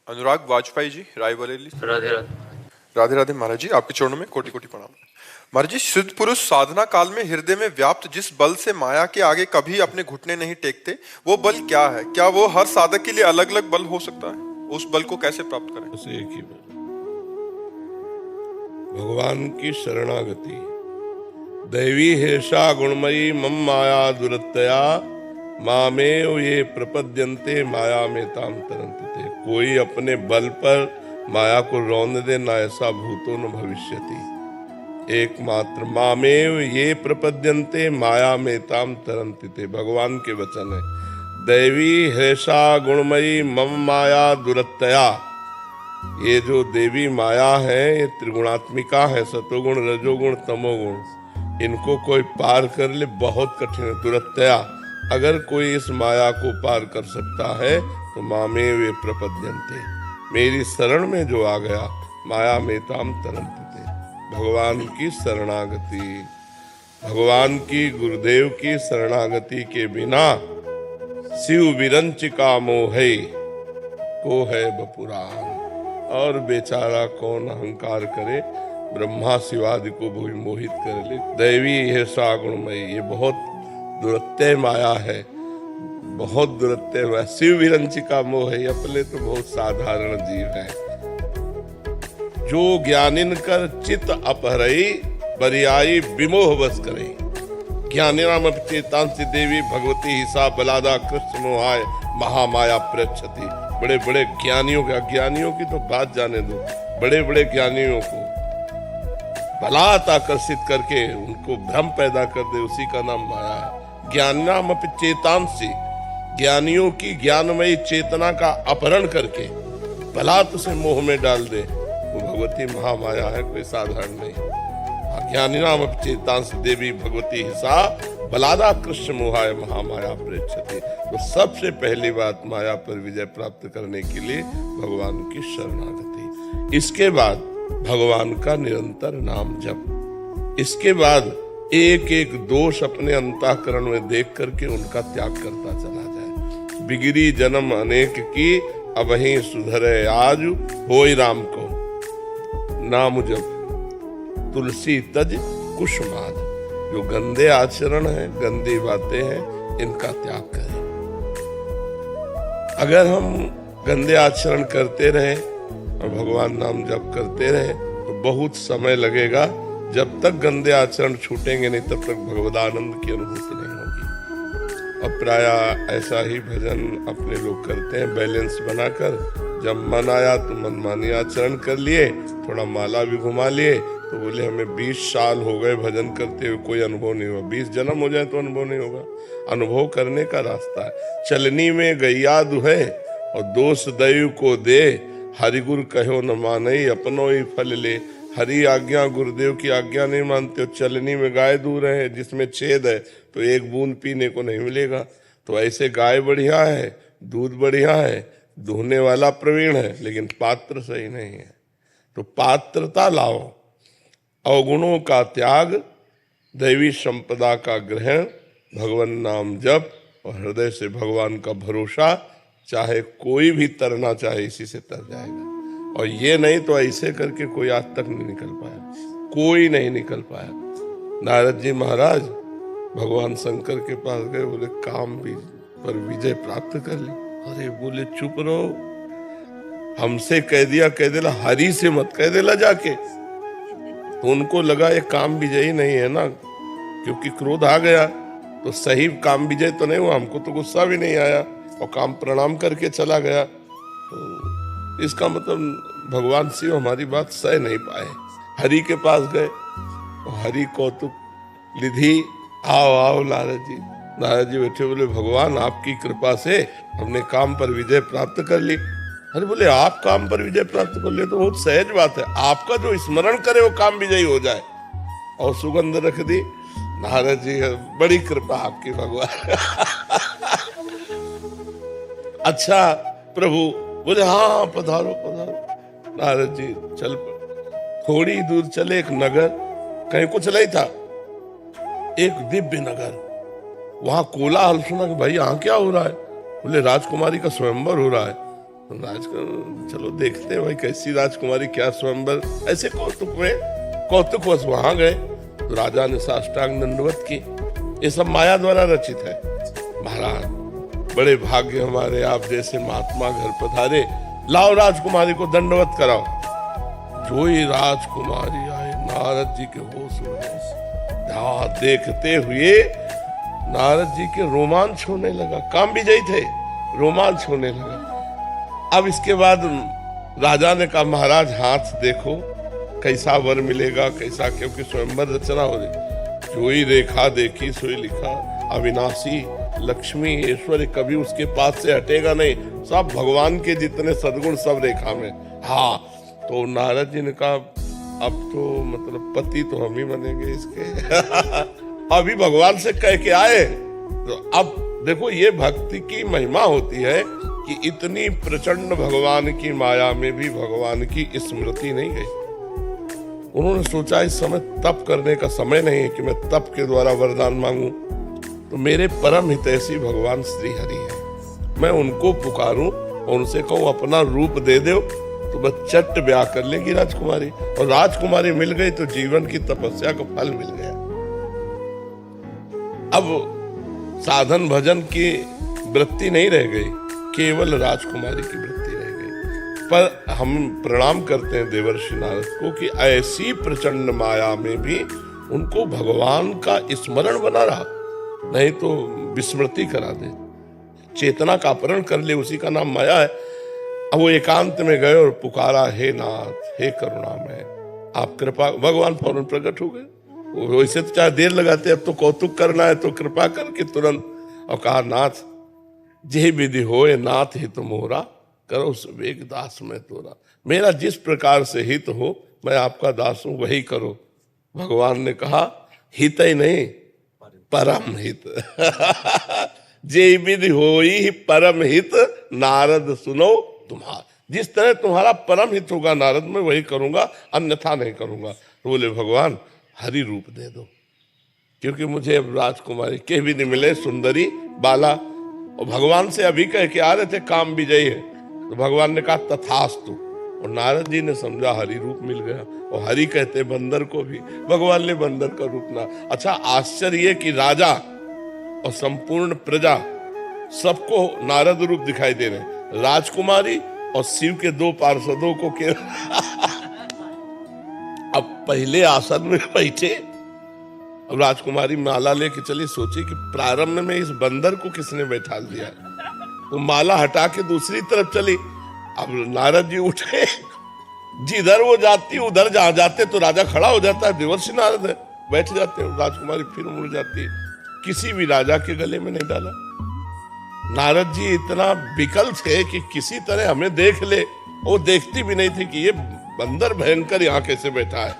अनुराग वाजपेयी जी, रायबरेली। राधे राधे। राधे राधे महाराज जी, आपके चरणों में कोटि कोटि प्रणाम। महाराज जी, सिद्ध पुरुष साधना काल में हृदय में व्याप्त जिस बल से माया के आगे कभी अपने घुटने नहीं टेकते, वो बल क्या है? क्या वो हर साधक के लिए अलग अलग बल हो सकता है? उस बल को कैसे प्राप्त करें? बस एक ही बल, भगवान की शरणागति। दैवी हेषा गुणमयी मम माया दुरत्तया मामेव ये प्रपद्यन्ते माया में ताम तरन्ते। कोई अपने बल पर माया को रौंद दे, ना ऐसा भूतो न भविष्यति। एकमात्र मामेव ये प्रपद्यन्ते माया में ताम तरन्ते, भगवान के वचन है। दैवी हेषा गुणमयी मम माया दुरत्तया, ये जो देवी माया है ये त्रिगुणात्मिका है, सतोगुण रजोगुण तमोगुण। इनको कोई पार कर ले बहुत कठिन है। दुरत्तया, अगर कोई इस माया को पार कर सकता है तो मामे वे प्रपद्यन्ते, मेरी शरण में जो आ गया माया में ताम तरन्ते। भगवान की शरणागति, भगवान की गुरुदेव की शरणागति के बिना शिव विरंचिका मोहे को है बपुराण। और बेचारा कौन अहंकार करे, ब्रह्मा शिवादि को भी मोहित कर ले। दैवी है सागुणमयी, ये बहुत दुरत्य माया है, बहुत दुरत्य माया। शिव विरंचिका मोह है, अपने तो बहुत साधारण जीव है। जो ज्ञानिन कर चित अपहरई बरियाई विमोह बस करे। ज्ञानिनाम चेतांसी देवी भगवती हिसा बलादा कृष्ण मोहाय महामाया प्रक्षति। बड़े बड़े ज्ञानियों के, अज्ञानियों की तो बात जाने दो, बड़े बड़े ज्ञानियों को बलात् आकर्षित करके उनको भ्रम पैदा कर दे, उसी का नाम माया है। ज्ञानाम चेतांसी, ज्ञानियों की ज्ञानमयी चेतना का अपहरण करके बलात् से मोह में डाल दे, वो भगवती महामाया है, कोई साधारण नहीं। ज्ञानिनाम चेतांसी देवी भगवती हिसा बलादा कृष्ण मोहाय महामाया प्रेक्षते। तो सबसे पहली बात, माया पर विजय प्राप्त करने के लिए भगवान की शरणागति। इसके बाद भगवान का निरंतर नाम जप। इसके बाद एक एक दोष अपने अंतःकरण में देख करके उनका त्याग करता चला जाए। बिगड़ी जन्म अनेक की, अब ही सुधरे आज होई राम को। नाम जप तुलसी तज कुसुमाद। जो गंदे आचरण है, गंदी बातें हैं, इनका त्याग करें। अगर हम गंदे आचरण करते रहे और भगवान नाम जप करते रहे तो बहुत समय लगेगा। जब तक गंदे आचरण छूटेंगे नहीं तब तक भगवदानंद की अनुभूति नहीं होगी। और प्राय ऐसा ही भजन अपने लोग करते हैं, बैलेंस बनाकर। जब मन आया तो मनमानी आचरण कर लिए, थोड़ा माला भी घुमा लिए, तो बोले हमें 20 साल हो गए भजन करते हुए, कोई अनुभव नहीं हुआ। 20 जन्म हो जाए तो अनुभव नहीं होगा। अनुभव करने का रास्ता है। चलनी में गैया दुहे और दोष दैव को दे, हरिगुरु कहो न मानई अपनो ही फल ले। हरि आज्ञा, गुरुदेव की आज्ञा नहीं मानते हो, चलनी में गाय दूह रहे हैं जिसमें छेद है तो एक बूंद पीने को नहीं मिलेगा। तो ऐसे गाय बढ़िया है, दूध बढ़िया है, दूहने वाला प्रवीण है, लेकिन पात्र सही नहीं है। तो पात्रता लाओ, अवगुणों का त्याग, दैवी संपदा का ग्रहण, भगवान नाम जप और हृदय से भगवान का भरोसा। चाहे कोई भी तरना चाहे इसी से तर जाएगा। और ये नहीं तो ऐसे करके कोई आज तक नहीं निकल पाया, कोई नहीं निकल पाया। नारद जी महाराज भगवान शंकर के पास गए, बोले काम भी पर विजय प्राप्त कर ली। अरे बोले चुप रहो, हमसे कह दिया हरि से मत कह देला जाके। तो उनको लगा ये काम विजय ही नहीं है ना, क्योंकि क्रोध आ गया तो सही काम विजय तो नहीं हुआ। हमको तो गुस्सा भी नहीं आया और काम प्रणाम करके चला गया। तो इसका मतलब भगवान शिव हमारी बात सह नहीं पाए। हरि के पास गए, हरि कौतुक निधि, आओ आओ नारद जी। नारद जी बैठे, बोले भगवान आपकी कृपा से हमने काम पर विजय प्राप्त कर ली। अरे बोले आप काम पर विजय प्राप्त कर ले तो बहुत सहज बात है, आपका जो स्मरण करे वो काम विजयी हो जाए। और सुगंध रख दी। नारद जी बड़ी कृपा आपकी भगवान। अच्छा प्रभु, बोले हाँ पधारो पधारो। नारद जी चल, थोड़ी दूर चले, एक नगर, कहीं कुछ नहीं था, एक दिव्य नगर। वहां कोलाहल सुना कि भाई यहाँ क्या हो रहा है। बोले राजकुमारी का स्वयंवर हो रहा है। चलो देखते हैं भाई कैसी राजकुमारी, क्या स्वयंवर। ऐसे कौतुक वहां गए तो राजा ने साष्टांग दंडवत की। ये सब माया द्वारा रचित है। महाराज बड़े भाग्य हमारे, आप जैसे महात्मा घर पधारे, लाओ राजकुमारी को दंडवत कराओ। जो ही राजकुमारी आए नारद जी के होश उड़ गए। देखते हुए नारद जी के रोमांच होने लगा, काम विजयी थे, रोमांच होने लगा। अब इसके बाद राजा ने कहा महाराज हाथ देखो कैसा वर मिलेगा, कैसा, क्योंकि स्वयंवर रचना हो रही। जो ही रेखा देखी सोई लिखा, अविनाशी लक्ष्मी ऐश्वर्य कभी उसके पास से हटेगा नहीं, सब भगवान के जितने सद्गुण सब रेखा में। हाँ, तो नारद जी ने कहा अब तो मतलब पति तो हम ही बनेंगे इसके। अभी भगवान से कह के आए। तो अब देखो ये भक्ति की महिमा होती है कि इतनी प्रचंड भगवान की माया में भी भगवान की स्मृति नहीं गई। उन्होंने सोचा इस समय तप करने का समय नहीं है कि मैं तप के द्वारा वरदान मांगू, तो मेरे परम हितैषी भगवान श्री हरि है, मैं उनको पुकारूं और उनसे कहूं अपना रूप दे दो तो बस चट ब्याह कर लेगी राजकुमारी। और राजकुमारी मिल गई तो जीवन की तपस्या का फल मिल गया। अब साधन भजन की वृत्ति नहीं रह गई, केवल राजकुमारी की वृत्ति रह गई। पर हम प्रणाम करते हैं देवर्षि नारद को कि ऐसी प्रचंड माया में भी उनको भगवान का स्मरण बना रहा, नहीं तो विस्मृति करा दे, चेतना का अपहरण कर ले, उसी का नाम माया है। अब वो एकांत में गए और पुकारा, हे नाथ हे करुणामय आप कृपा, भगवान फौरन प्रकट हो गए। वैसे तो चाहे देर लगाते, अब तो कौतुक करना है तो कृपा करके तुरंत। और कहा नाथ जे विधि होए नाथ हित मोरा, करो सुवेग दास में तोरा। मेरा जिस प्रकार से हित हो मैं आपका दास हूं, वही करो। भगवान ने कहा हित ही नहीं परम हित। जे विधि होई परम हित नारद सुनो तुम्हारा। जिस तरह तुम्हारा परम हित होगा नारद में वही करूंगा, अन्यथा नहीं करूंगा। तो बोले भगवान हरि रूप दे दो, क्योंकि मुझे अब राजकुमारी के भी नहीं मिले, सुंदरी बाला। और भगवान से अभी कह के आ रहे थे काम विजयी है, तो भगवान ने कहा तथास्तु। और नारद जी ने समझा हरि रूप मिल गया। और हरि कहते बंदर को भी, भगवान ने बंदर का रूप ना। अच्छा आश्चर्य कि राजा और संपूर्ण प्रजा सबको नारद रूप दिखाई दे रहे, राजकुमारी और शिव के दो पार्षदों को के अब पहले आसन में बैठे, अब राजकुमारी माला लेके चली। सोची कि प्रारंभ में इस बंदर को किसने बैठा दिया, वो माला हटा के दूसरी तरफ चली। अब नारद जी उठे, जिधर वो जाती उधर जहां जाते तो राजा खड़ा हो जाता है, देवर्षि नारद है, बैठ जाते हैं। राजकुमारी फिर मुड़ जाती है, किसी भी राजा के गले में नहीं डाला। नारद जी इतना विकल थे कि किसी तरह हमें देख ले, वो देखती भी नहीं थी कि ये बंदर भयंकर यहाँ कैसे बैठा है।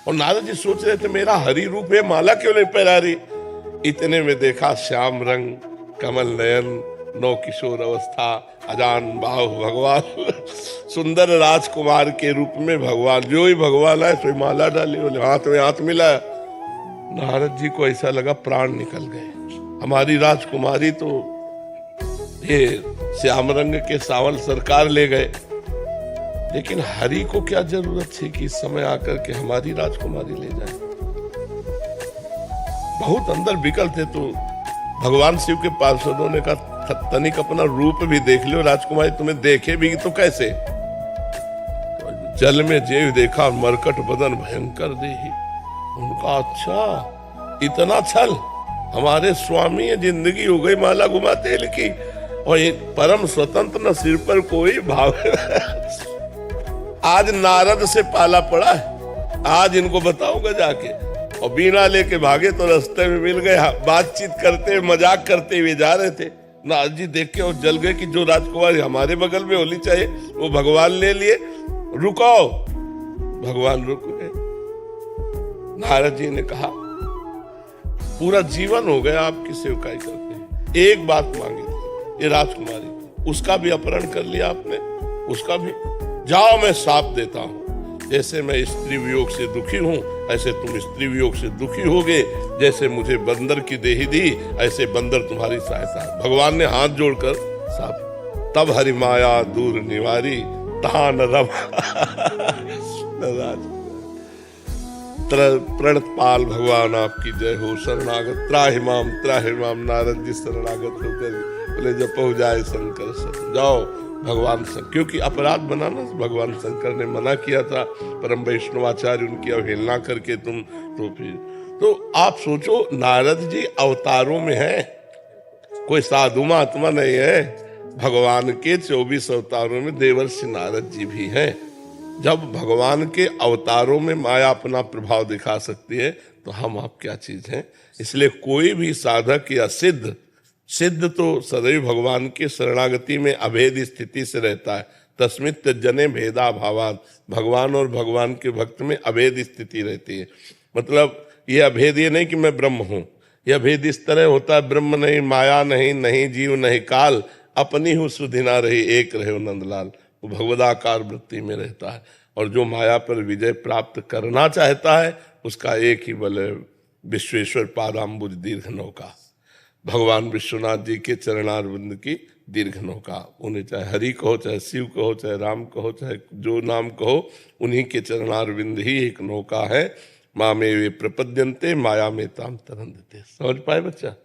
और नारद जी सोच रहे थे मेरा हरि रूप है, माला क्यों नहीं पहना रही। इतने में देखा श्याम रंग कमल नयन नौ किशोर अवस्था अजान बाहु भगवान सुंदर राजकुमार के रूप में भगवान। जो ही भगवान आए तो माला डाली, बोले हाथ में हाथ मिला। नारद जी को ऐसा लगा प्राण निकल गए, हमारी राजकुमारी तो ये श्याम रंग के सावल सरकार ले गए। लेकिन हरि को क्या जरूरत थी कि इस समय आकर के हमारी राजकुमारी ले जाए। बहुत अंदर विकल थे। तो भगवान शिव के पार्षदों ने कहा तनिक अपना रूप भी देख लो, राजकुमारी तुम्हें देखे भी तो कैसे। तो जल में जेव देखा मरकट बदन भयंकर देही। उनका अच्छा इतना छल, हमारे स्वामी है, जिंदगी हो गई माला घुमाते लिखी और ये परम स्वतंत्र न सिर पर कोई भाव। आज नारद से पाला पड़ा है, आज इनको बताऊंगा जाके। और बीना लेके भागे तो रास्ते में मिल गए, बातचीत करते मजाक करते हुए जा रहे थे। नारद जी देख के और जल गए कि जो राजकुमारी हमारे बगल में होनी चाहिए वो भगवान ले लिए, रुको। भगवान रुक गए। नारद जी ने कहा पूरा जीवन हो गया आपकी सेवकाई करते, एक बात मांगी थी, ये राजकुमारी, उसका भी अपहरण कर लिया आपने, उसका भी। जाओ मैं शाप देता हूं, जैसे मैं स्त्री वियोग से दुखी हूं ऐसे तुम स्त्री वियोग से दुखी होगे। जैसे मुझे बंदर की देही दी ऐसे बंदर तुम्हारी सहायता। भगवान ने हाथ जोड़कर शाप। तब हरि माया दूर निवारी तहा न रमा। प्रणतपाल भगवान आपकी जय हो। शरणागत त्राहि माम नारद जी शरणागत होकर बोले जब पहुंच जाए शंकर सत जाओ भगवान शंकर, क्योंकि अपराध बनाना भगवान शंकर ने मना किया था, परम वैष्णवाचार्य उनकी अवहेलना करके तुम तो आप सोचो नारद जी अवतारों में है, कोई साधु महात्मा नहीं है। भगवान के 24 अवतारों में देवर्षि नारद जी भी हैं। जब भगवान के अवतारों में माया अपना प्रभाव दिखा सकती है तो हम आप क्या चीज हैं। इसलिए कोई भी साधक या सिद्ध तो सदैव भगवान के शरणागति में अभेद स्थिति से रहता है। तस्मित जने भेदा भावात, भगवान और भगवान के भक्त में अभेद स्थिति रहती है। मतलब ये अभेद ये नहीं कि मैं ब्रह्म हूं, यह भेद इस तरह होता है ब्रह्म नहीं, माया नहीं, नहीं जीव नहीं काल, अपनी हूँ सुधि ना रही एक रहे नंदलाल। वो भगवदाकार वृत्ति में रहता है और जो माया पर विजय प्राप्त करना चाहता है उसका एक ही बल है, विश्वेश्वर पादाम्बुज दीर्घ नौका, भगवान विश्वनाथ जी के चरणारविंद की दीर्घ नौका। उन्हें चाहे हरि कहो, चाहे शिव कहो, चाहे राम कहो, चाहे जो नाम कहो, उन्हीं के चरणारविंद ही एक नौका है। माँ में वे प्रपद्यंते माया में ताम तरंदते। समझ पाए बच्चा?